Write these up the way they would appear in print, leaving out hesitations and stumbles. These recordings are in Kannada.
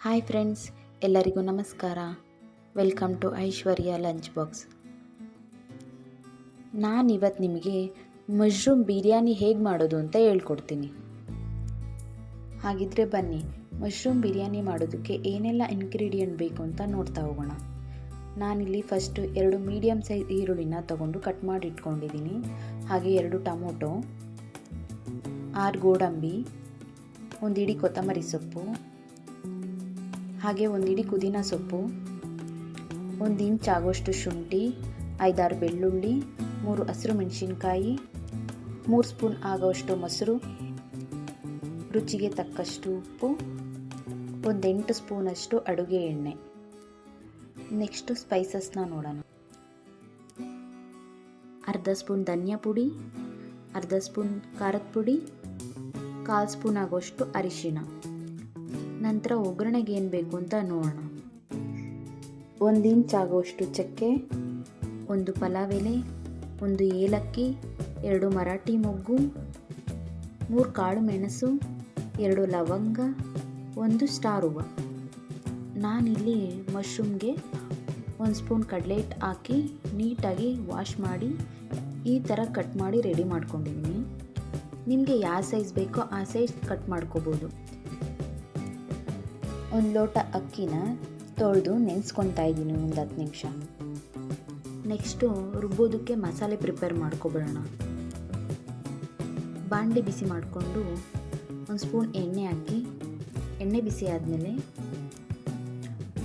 ಹಾಯ್ ಫ್ರೆಂಡ್ಸ್, ಎಲ್ಲರಿಗೂ ನಮಸ್ಕಾರ. Welcome to Aishwarya lunch box. ನಾನಿವತ್ತು ನಿಮಗೆ ಮಶ್ರೂಮ್ ಬಿರಿಯಾನಿ ಹೇಗೆ ಮಾಡೋದು ಅಂತ ಹೇಳ್ಕೊಡ್ತೀನಿ. ಹಾಗಿದ್ರೆ ಬನ್ನಿ, ಮಶ್ರೂಮ್ ಬಿರಿಯಾನಿ ಮಾಡೋದಕ್ಕೆ ಏನೆಲ್ಲ ಇಂಗ್ರೀಡಿಯೆಂಟ್ ಬೇಕು ಅಂತ ನೋಡ್ತಾ ಹೋಗೋಣ. ನಾನಿಲ್ಲಿ ಫಸ್ಟು 2 ಮೀಡಿಯಮ್ ಸೈಜ್ ಈರುಳ್ಳಿನ ತಗೊಂಡು ಕಟ್ ಮಾಡಿ ಇಟ್ಕೊಂಡಿದ್ದೀನಿ. ಹಾಗೆ 2 ಟೊಮೊಟೊ, 6 ಗೋಡಂಬಿ, 1 ಹಿಡಿ ಕೊತ್ತಂಬರಿ ಸೊಪ್ಪು, ಹಾಗೆ 1 ಹಿಡಿ ಪುದೀನ ಸೊಪ್ಪು, 1 ಇಂಚ್ ಆಗೋಷ್ಟು ಶುಂಠಿ, 5-6 ಬೆಳ್ಳುಳ್ಳಿ, 3 ಹಸಿರು ಮೆಣಸಿನ್ಕಾಯಿ, 3 ಸ್ಪೂನ್ ಆಗೋಷ್ಟು ಮೊಸರು, ರುಚಿಗೆ ತಕ್ಕಷ್ಟು ಉಪ್ಪು, 8 ಸ್ಪೂನಷ್ಟು ಅಡುಗೆ ಎಣ್ಣೆ. ನೆಕ್ಸ್ಟು ಸ್ಪೈಸಸ್ನ ನೋಡೋಣ. ಅರ್ಧ ಸ್ಪೂನ್ ಧನಿಯಾ ಪುಡಿ, ಅರ್ಧ ಸ್ಪೂನ್ ಖಾರದ ಪುಡಿ, 1/4 ಸ್ಪೂನ್ ಆಗೋಷ್ಟು ಅರಿಶಿನ. ನಂತರ ಒಗ್ಗರಣೆಗೆ ಏನು ಬೇಕು ಅಂತ ನೋಡೋಣ. 1 ಇಂಚ್ ಆಗುವಷ್ಟು ಚಕ್ಕೆ, 1 ಪಲಾವ್ ಎಲೆ, 1 ಏಲಕ್ಕಿ, 2 ಮರಾಠಿ ಮೊಗ್ಗು, 3 ಕಾಳು ಮೆಣಸು, 2 ಲವಂಗ, 1 ಸ್ಟಾರ್ ಹೂವು. ನಾನಿಲ್ಲಿ ಮಶ್ರೂಮ್ಗೆ 1 ಸ್ಪೂನ್ ಕಡಲೆ ಹಿಟ್ಟು ಹಾಕಿ ನೀಟಾಗಿ ವಾಶ್ ಮಾಡಿ ಈ ಥರ ಕಟ್ ಮಾಡಿ ರೆಡಿ ಮಾಡ್ಕೊಂಡಿದ್ದೀನಿ. ನಿಮಗೆ ಯಾವ ಸೈಜ್ ಬೇಕೋ ಆ ಸೈಜ್ ಕಟ್ ಮಾಡ್ಕೋಬೋದು. 1 ಲೋಟ ಅಕ್ಕಿನ ತೊಳೆದು ನೆನೆಸ್ಕೊತಾ ಇದ್ದೀನಿ 10 ನಿಮಿಷ. ನೆಕ್ಸ್ಟು ರುಬ್ಬೋದಕ್ಕೆ ಮಸಾಲೆ ಪ್ರಿಪೇರ್ ಮಾಡ್ಕೊಬಿಡೋಣ. ಬಾಣಲಿ ಬಿಸಿ ಮಾಡಿಕೊಂಡು 1 ಸ್ಪೂನ್ ಎಣ್ಣೆ ಹಾಕಿ, ಎಣ್ಣೆ ಬಿಸಿ ಆದಮೇಲೆ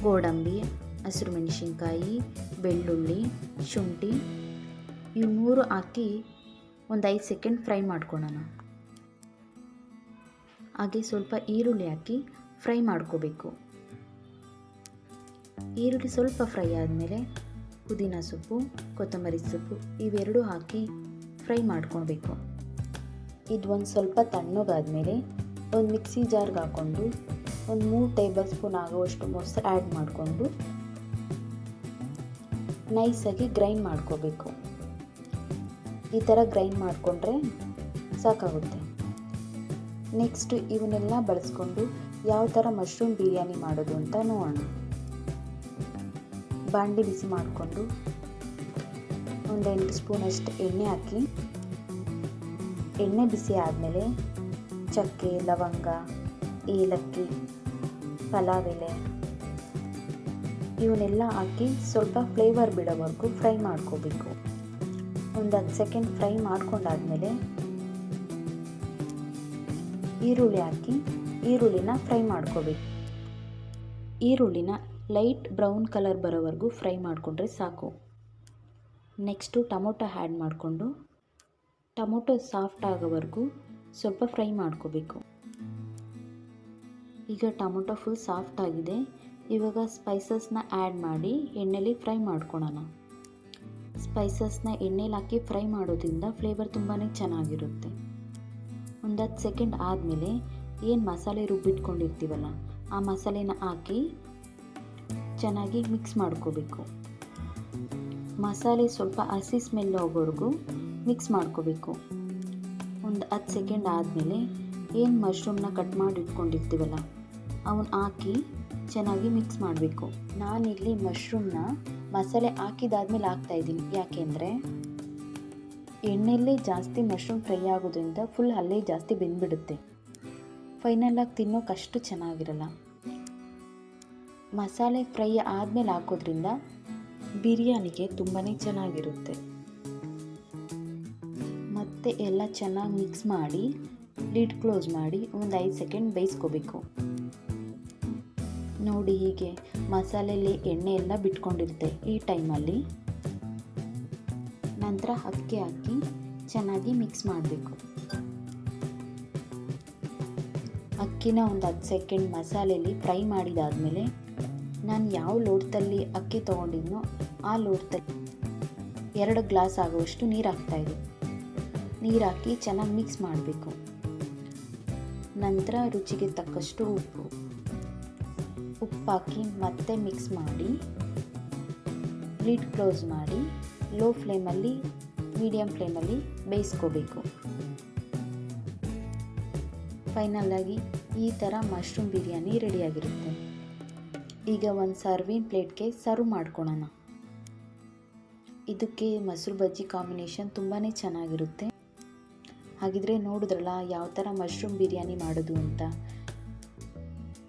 ಗೋಡಂಬಿ, ಹಸಿರು ಮೆಣಸಿನ್ಕಾಯಿ, ಬೆಳ್ಳುಳ್ಳಿ, ಶುಂಠಿ ಇವು 3 ಹಾಕಿ ಒಂದು 5 ಸೆಕೆಂಡ್ ಫ್ರೈ ಮಾಡ್ಕೊಳ್ಳೋಣ. ಹಾಗೆ ಸ್ವಲ್ಪ ಈರುಳ್ಳಿ ಹಾಕಿ ಫ್ರೈ ಮಾಡ್ಕೋಬೇಕು. ಈರುಳ್ಳಿ ಸ್ವಲ್ಪ ಫ್ರೈ ಆದಮೇಲೆ ಪುದೀನ ಸೊಪ್ಪು, ಕೊತ್ತಂಬರಿ ಸೊಪ್ಪು ಇವೆರಡು ಹಾಕಿ ಫ್ರೈ ಮಾಡ್ಕೊಳ್ಬೇಕು. ಇದು ಒಂದು ಸ್ವಲ್ಪ ತಣ್ಣಗಾದ್ಮೇಲೆ ಒಂದು ಮಿಕ್ಸಿ ಜಾರ್ಗೆ ಹಾಕ್ಕೊಂಡು 3 ಟೇಬಲ್ ಸ್ಪೂನ್ ಆಗುವಷ್ಟು ಮೊಸರು ಆ್ಯಡ್ ಮಾಡಿಕೊಂಡು ನೈಸಾಗಿ ಗ್ರೈಂಡ್ ಮಾಡ್ಕೋಬೇಕು. ಈ ಥರ ಗ್ರೈಂಡ್ ಮಾಡಿಕೊಂಡ್ರೆ ಸಾಕಾಗುತ್ತೆ. ನೆಕ್ಸ್ಟು ಇವನ್ನೆಲ್ಲ ಬಳಸ್ಕೊಂಡು ಯಾವ ಥರ ಮಶ್ರೂಮ್ ಬಿರಿಯಾನಿ ಮಾಡೋದು ಅಂತ ನೋಡೋಣ. ಬಾಣಲಿ ಬಿಸಿ ಮಾಡಿಕೊಂಡು 8 ಸ್ಪೂನಷ್ಟು ಎಣ್ಣೆ ಹಾಕಿ, ಎಣ್ಣೆ ಬಿಸಿ ಆದಮೇಲೆ ಚಕ್ಕೆ, ಲವಂಗ, ಏಲಕ್ಕಿ, ಪಲಾವ್ ಎಲೆ ಇವನ್ನೆಲ್ಲ ಹಾಕಿ ಸ್ವಲ್ಪ ಫ್ಲೇವರ್ ಬಿಡೋವರೆಗೂ ಫ್ರೈ ಮಾಡ್ಕೋಬೇಕು. 10 ಸೆಕೆಂಡ್ ಫ್ರೈ ಮಾಡ್ಕೊಂಡಾದ್ಮೇಲೆ ಈರುಳ್ಳಿ ಹಾಕಿ ಈರುಳ್ಳಿನ ಫ್ರೈ ಮಾಡ್ಕೋಬೇಕು. ಈರುಳ್ಳಿನ ಲೈಟ್ ಬ್ರೌನ್ ಕಲರ್ ಬರೋವರೆಗೂ ಫ್ರೈ ಮಾಡಿಕೊಂಡ್ರೆ ಸಾಕು. ನೆಕ್ಸ್ಟು ಟೊಮೊಟೊ ಆ್ಯಡ್ ಮಾಡಿಕೊಂಡು ಟೊಮೊಟೊ ಸಾಫ್ಟ್ ಆಗೋವರೆಗೂ ಸ್ವಲ್ಪ ಫ್ರೈ ಮಾಡ್ಕೋಬೇಕು. ಈಗ ಟೊಮೊಟೊ ಫುಲ್ ಸಾಫ್ಟ್ ಆಗಿದೆ. ಇವಾಗ ಸ್ಪೈಸಸ್ನ ಆ್ಯಡ್ ಮಾಡಿ ಎಣ್ಣೆಲಿ ಫ್ರೈ ಮಾಡ್ಕೊಳ್ಳೋಣ. ಸ್ಪೈಸಸ್ನ ಎಣ್ಣೆಲಿ ಹಾಕಿ ಫ್ರೈ ಮಾಡೋದ್ರಿಂದ ಫ್ಲೇವರ್ ತುಂಬಾ ಚೆನ್ನಾಗಿರುತ್ತೆ. 10 ಸೆಕೆಂಡ್ ಆದಮೇಲೆ ಏನು ಮಸಾಲೆ ರುಬ್ಬಿಟ್ಕೊಂಡಿರ್ತೀವಲ್ಲ ಆ ಮಸಾಲೆನ ಹಾಕಿ ಚೆನ್ನಾಗಿ ಮಿಕ್ಸ್ ಮಾಡ್ಕೋಬೇಕು. ಮಸಾಲೆ ಸ್ವಲ್ಪ ಹಸಿ ಸ್ಮೆಲ್ ಹೋಗೋವರೆಗೂ ಮಿಕ್ಸ್ ಮಾಡ್ಕೋಬೇಕು. 10 ಸೆಕೆಂಡ್ ಆದಮೇಲೆ ಏನು ಮಶ್ರೂಮ್ನ ಕಟ್ ಮಾಡಿ ಇಟ್ಕೊಂಡಿರ್ತೀವಲ್ಲ ಅವನ್ನ ಹಾಕಿ ಚೆನ್ನಾಗಿ ಮಿಕ್ಸ್ ಮಾಡಬೇಕು. ನಾನಿಲ್ಲಿ ಮಶ್ರೂಮ್ನ ಮಸಾಲೆ ಹಾಕಿದಾದ್ಮೇಲೆ ಹಾಕ್ತಾಯಿದ್ದೀನಿ. ಯಾಕೆಂದರೆ ಎಣ್ಣೆಯಲ್ಲೇ ಜಾಸ್ತಿ ಮಶ್ರೂಮ್ ಫ್ರೈ ಆಗೋದ್ರಿಂದ ಫುಲ್ ಅಲ್ಲೇ ಜಾಸ್ತಿ ಬೆಂದ್ಬಿಡುತ್ತೆ. ಫೈನಲಾಗಿ ತಿನ್ನೋಕ್ಕಷ್ಟು ಚೆನ್ನಾಗಿರಲ್ಲ. ಮಸಾಲೆ ಫ್ರೈ ಆದಮೇಲೆ ಹಾಕೋದ್ರಿಂದ ಬಿರಿಯಾನಿಗೆ ತುಂಬಾ ಚೆನ್ನಾಗಿರುತ್ತೆ. ಮತ್ತೆ ಎಲ್ಲ ಚೆನ್ನಾಗಿ ಮಿಕ್ಸ್ ಮಾಡಿ ಲಿಡ್ ಕ್ಲೋಸ್ ಮಾಡಿ 5 ಸೆಕೆಂಡ್ ಬೇಯಿಸ್ಕೋಬೇಕು. ನೋಡಿ, ಹೀಗೆ ಮಸಾಲೆಯಲ್ಲಿ ಎಣ್ಣೆ ಎಲ್ಲ ಬಿಟ್ಕೊಂಡಿರುತ್ತೆ. ಈ ಟೈಮಲ್ಲಿ ನಂತರ ಅಕ್ಕಿ ಹಾಕಿ ಚೆನ್ನಾಗಿ ಮಿಕ್ಸ್ ಮಾಡಬೇಕು. ಅಕ್ಕಿನ 10 ಸೆಕೆಂಡ್ ಮಸಾಲೆಯಲ್ಲಿ ಫ್ರೈ ಮಾಡಿದಾದಮೇಲೆ ನಾನು ಯಾವ ಲೋಟದಲ್ಲಿ ಅಕ್ಕಿ ತೊಗೊಂಡಿದ್ನೋ ಆ ಲೋಟದಲ್ಲಿ 2 ಗ್ಲಾಸ್ ಆಗುವಷ್ಟು ನೀರು ಹಾಕ್ತಾಯಿದ್ದೆ. ನೀರು ಹಾಕಿ ಚೆನ್ನಾಗಿ ಮಿಕ್ಸ್ ಮಾಡಬೇಕು. ನಂತರ ರುಚಿಗೆ ತಕ್ಕಷ್ಟು ಉಪ್ಪು ಹಾಕಿ ಮತ್ತೆ ಮಿಕ್ಸ್ ಮಾಡಿ ಲಿಡ್ ಕ್ಲೋಸ್ ಮಾಡಿ ಲೋ ಫ್ಲೇಮಲ್ಲಿ ಮೀಡಿಯಮ್ ಫ್ಲೇಮಲ್ಲಿ ಬೇಯಿಸ್ಕೋಬೇಕು. ಫೈನಲಾಗಿ ಈ ಥರ ಮಶ್ರೂಮ್ ಬಿರಿಯಾನಿ ರೆಡಿಯಾಗಿರುತ್ತೆ. ಈಗ ಒಂದು ಸರ್ವಿಂಗ್ ಪ್ಲೇಟ್ಗೆ ಸರ್ವ್ ಮಾಡ್ಕೊಳ್ಳೋಣ. ಇದಕ್ಕೆ ಮೊಸರು ಬಜ್ಜಿ ಕಾಂಬಿನೇಷನ್ ತುಂಬಾ ಚೆನ್ನಾಗಿರುತ್ತೆ. ಹಾಗಿದ್ರೆ ನೋಡಿದ್ರಲ್ಲ ಯಾವ ಥರ ಮಶ್ರೂಮ್ ಬಿರಿಯಾನಿ ಮಾಡೋದು ಅಂತ.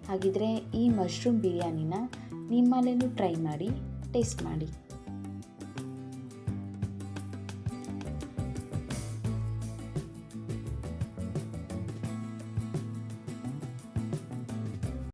ಹಾಗಿದ್ರೆ ಈ ಮಶ್ರೂಮ್ ಬಿರಿಯಾನಿನ ನಿಮ್ಮಲ್ಲೇ ಟ್ರೈ ಮಾಡಿ ಟೇಸ್ಟ್ ಮಾಡಿ.